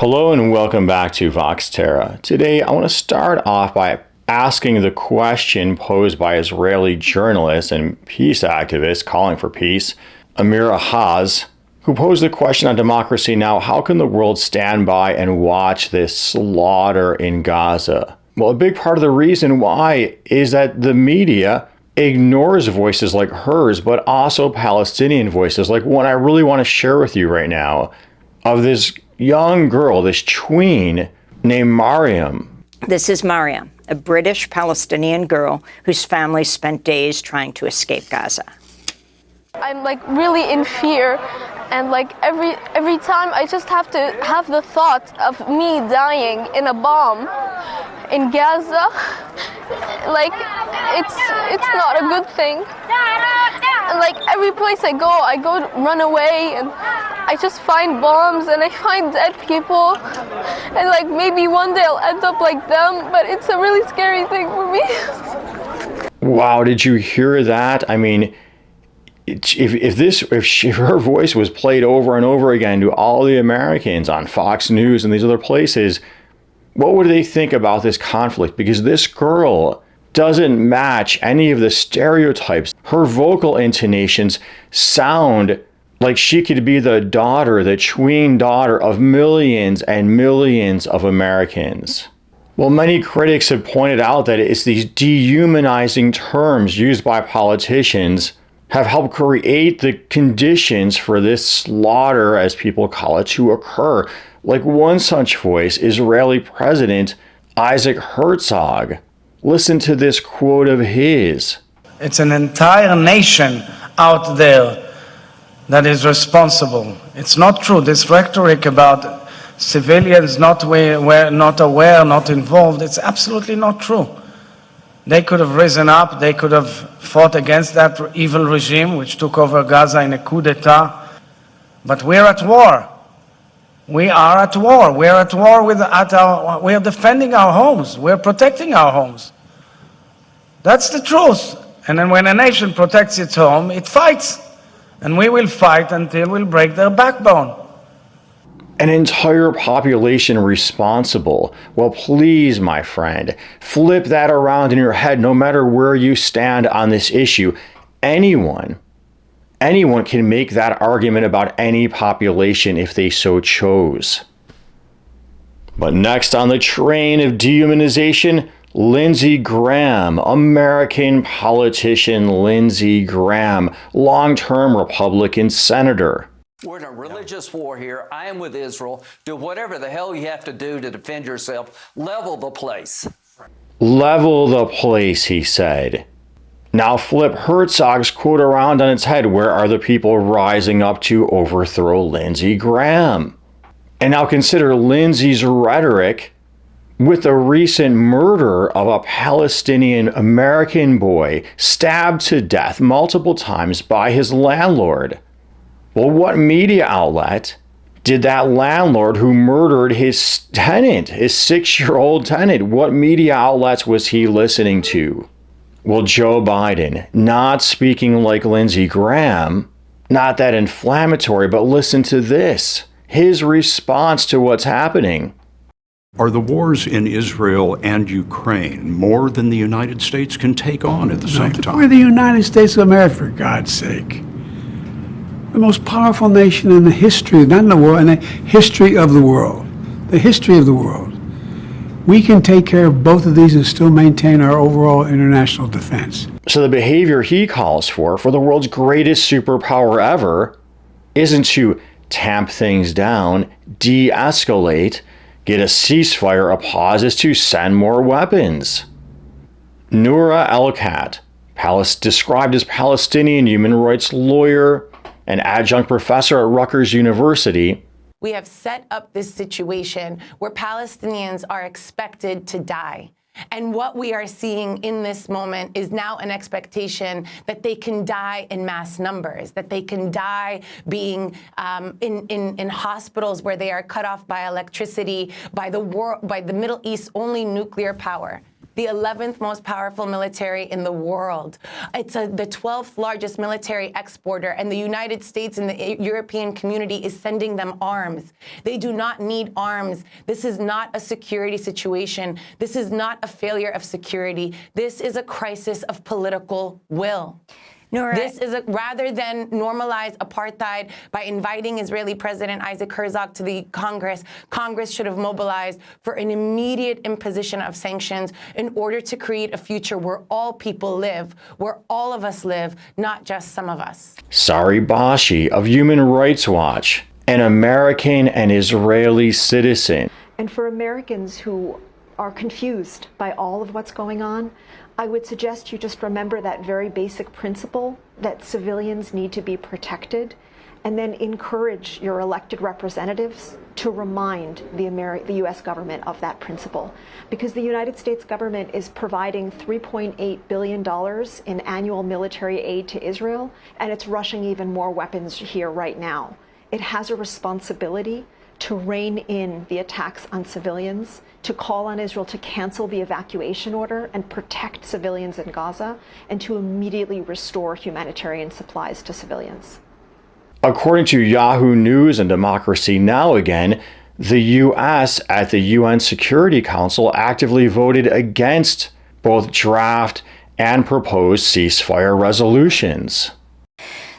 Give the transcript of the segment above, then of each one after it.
Hello and welcome back to Vox Terra. Today I want to start off by asking the question posed by Israeli journalist and peace activist calling for peace, Amira, who posed the question on Democracy Now! How can the world stand by and watch this slaughter in Gaza? Well, a big part of the reason why is that the media ignores voices like hers, but also Palestinian voices, like one I really want to share with you right now, of this young girl, this tween named Mariam. This is Mariam, a British Palestinian girl whose family spent days trying to escape Gaza. I'm really in fear, and every time I just have to have the thought of me dying in a bomb in Gaza. It's not a good thing. And every place I go to run away, and I just find bombs and I find dead people, and maybe one day I'll end up like them, but it's a really scary thing for me. Wow, did you hear that? I mean, if her voice was played over and over again to all the Americans on Fox News and these other places, what would they think about this conflict? Because this girl doesn't match any of the stereotypes. Her vocal intonations sound like she could be the tween daughter of millions and millions of Americans. Well, many critics have pointed out that it's these dehumanizing terms used by politicians have helped create the conditions for this slaughter, as people call it, to occur. Like one such voice, Israeli President Isaac Herzog. Listen to this quote of his. It's an entire nation out there that is responsible. It's not true. This rhetoric about civilians not aware, not involved, it's absolutely not true. They could have risen up, they could have fought against that evil regime which took over Gaza in a coup d'etat. But we're at war. We are at war. We're at war we are defending our homes. We're protecting our homes. That's the truth. And then when a nation protects its home, it fights. And we will fight until we'll break their backbone. An entire population responsible. Well, please, my friend, flip that around in your head. No matter where you stand on this issue, anyone can make that argument about any population if they so chose. But next on the train of dehumanization, Lindsey Graham, American politician Lindsey Graham, long-term Republican senator. We're in a religious war here. I am with Israel. Do whatever the hell you have to do to defend yourself. Level the place. Level the place, he said. Now flip Herzog's quote around on its head. Where are the people rising up to overthrow Lindsey Graham? And now consider Lindsey's rhetoric with the recent murder of a Palestinian American boy stabbed to death multiple times by his landlord. Well, what media outlet did that landlord who murdered his tenant, his 6-year-old tenant, what media outlets was he listening to? Well, Joe Biden, not speaking like Lindsey Graham, not that inflammatory, but listen to this, his response to what's happening. Are the wars in Israel and Ukraine more than the United States can take on at the same time? We're the United States of America, for God's sake. The most powerful nation in the history, not in the world, in the history of the world. The history of the world. We can take care of both of these and still maintain our overall international defense. So the behavior he calls for the world's greatest superpower ever isn't to tamp things down, de-escalate, get a ceasefire, a pause, is to send more weapons. Noura El-Kat, described as Palestinian human rights lawyer and adjunct professor at Rutgers University. We have set up this situation where Palestinians are expected to die. And what we are seeing in this moment is now an expectation that they can die in mass numbers, that they can die being in hospitals where they are cut off by electricity, by the Middle East's only nuclear power. the 11th most powerful military in the world. It's the 12th largest military exporter, and the United States and the European community is sending them arms. They do not need arms. This is not a security situation. This is not a failure of security. This is a crisis of political will. Nora, this is rather than normalize apartheid by inviting Israeli President Isaac Herzog to the Congress, Congress should have mobilized for an immediate imposition of sanctions in order to create a future where all people live, where all of us live, not just some of us. Sari Bashi of Human Rights Watch, an American and Israeli citizen. And for Americans who are confused by all of what's going on, I would suggest you just remember that very basic principle that civilians need to be protected, and then encourage your elected representatives to remind the U.S. government of that principle. Because the United States government is providing $3.8 billion in annual military aid to Israel, and it's rushing even more weapons here right now. It has a responsibility to rein in the attacks on civilians, to call on Israel to cancel the evacuation order and protect civilians in Gaza, and to immediately restore humanitarian supplies to civilians. According to Yahoo News and Democracy Now! Again, the U.S. at the UN Security Council actively voted against both draft and proposed ceasefire resolutions.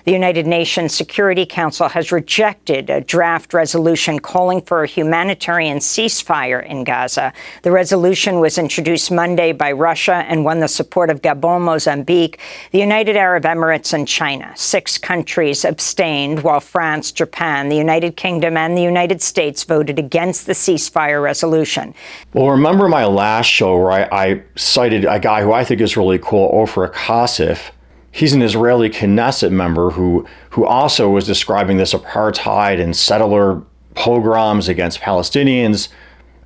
The United Nations Security Council has rejected a draft resolution calling for a humanitarian ceasefire in Gaza. The resolution was introduced Monday by Russia and won the support of Gabon, Mozambique, the United Arab Emirates, and China. 6 countries abstained, while France, Japan, the United Kingdom, and the United States voted against the ceasefire resolution. Well, remember my last show where I cited a guy who I think is really cool, Ofer Kasif. He's an Israeli Knesset member who also was describing this apartheid and settler pogroms against Palestinians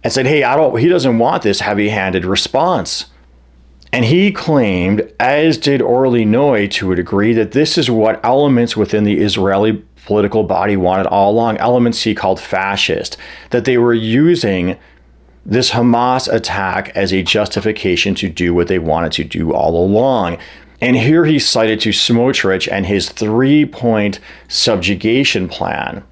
and said, hey, he doesn't want this heavy-handed response. And he claimed, as did Orly Noy to a degree, that this is what elements within the Israeli political body wanted all along, elements he called fascist, that they were using this Hamas attack as a justification to do what they wanted to do all along. And here he cited to Smotrich and his 3-point subjugation plan.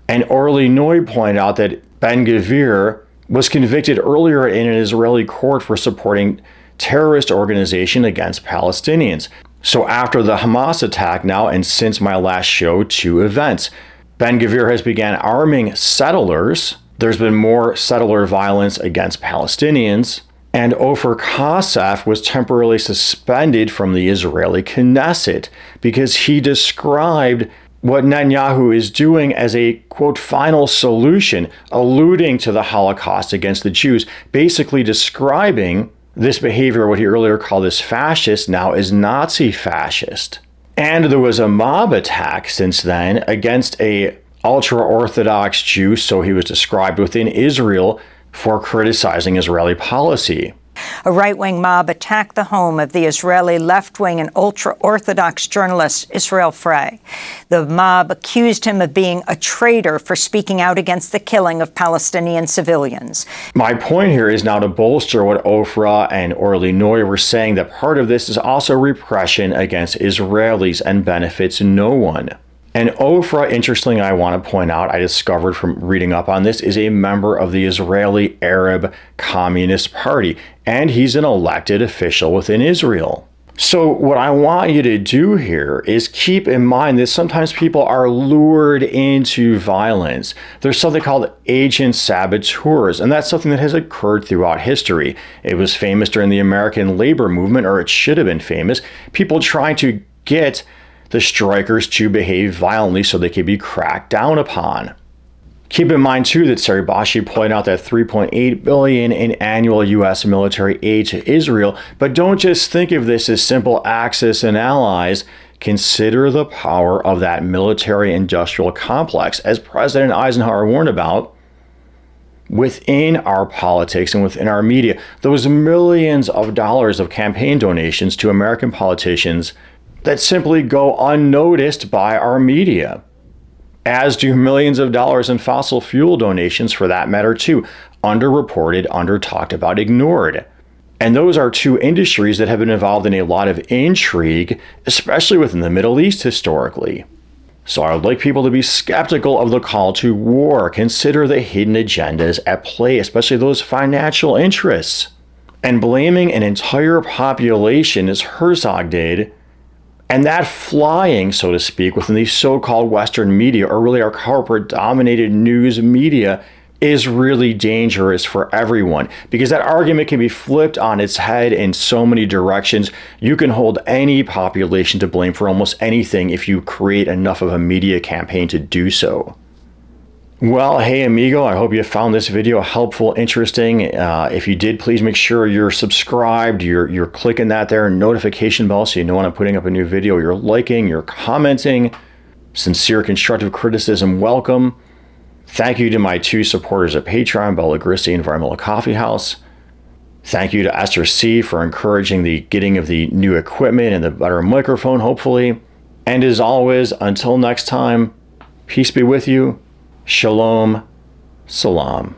And Orly Noy pointed out that Ben-Gvir was convicted earlier in an Israeli court for supporting terrorist organization against Palestinians. So after the Hamas attack now, and since my last show, 2 events. Ben-Gvir has begun arming settlers. There's been more settler violence against Palestinians. And Ofer Kasif was temporarily suspended from the Israeli Knesset because he described what Netanyahu is doing as a, quote, final solution, alluding to the Holocaust against the Jews, basically describing this behavior, what he earlier called as fascist, now as Nazi fascist. And there was a mob attack since then against a ultra-Orthodox Jew, so he was described within Israel, for criticizing Israeli policy. A right-wing mob attacked the home of the Israeli left-wing and ultra-Orthodox journalist Israel Frey. The mob accused him of being a traitor for speaking out against the killing of Palestinian civilians. My point here is now to bolster what Ofra and Orly Noy were saying, that part of this is also repression against Israelis and benefits no one. And Ofra, interestingly, I want to point out, I discovered from reading up on this, is a member of the Israeli Arab Communist Party, and he's an elected official within Israel. So what I want you to do here is keep in mind that sometimes people are lured into violence. There's something called agent saboteurs, and that's something that has occurred throughout history. It was famous during the American labor movement, or it should have been famous. People trying to get the strikers to behave violently so they could be cracked down upon. Keep in mind, too, that Sari Bashi pointed out that $3.8 billion in annual U.S. military aid to Israel, but don't just think of this as simple Axis and allies. Consider the power of that military-industrial complex, as President Eisenhower warned about, within our politics and within our media. Those millions of dollars of campaign donations to American politicians that simply go unnoticed by our media, as do millions of dollars in fossil fuel donations, for that matter, too, underreported, under-talked about, ignored. And those are two industries that have been involved in a lot of intrigue, especially within the Middle East historically. So I would like people to be skeptical of the call to war, consider the hidden agendas at play, especially those financial interests. And blaming an entire population, as Herzog did, and that flying, so to speak, within the so-called Western media, or really our corporate-dominated news media, is really dangerous for everyone, because that argument can be flipped on its head in so many directions. You can hold any population to blame for almost anything if you create enough of a media campaign to do so. Well, hey amigo, I hope you found this video helpful, interesting. If you did, please make sure you're subscribed, you're clicking that there notification bell so you know when I'm putting up a new video, you're liking, you're commenting. Sincere constructive criticism welcome. Thank you to my two supporters at Patreon, Bella Gristy and Environmental Coffee House. Thank you to Esther C for encouraging the getting of the new equipment and the better microphone, hopefully. And as always, until next time, peace be with you. Shalom. Salam.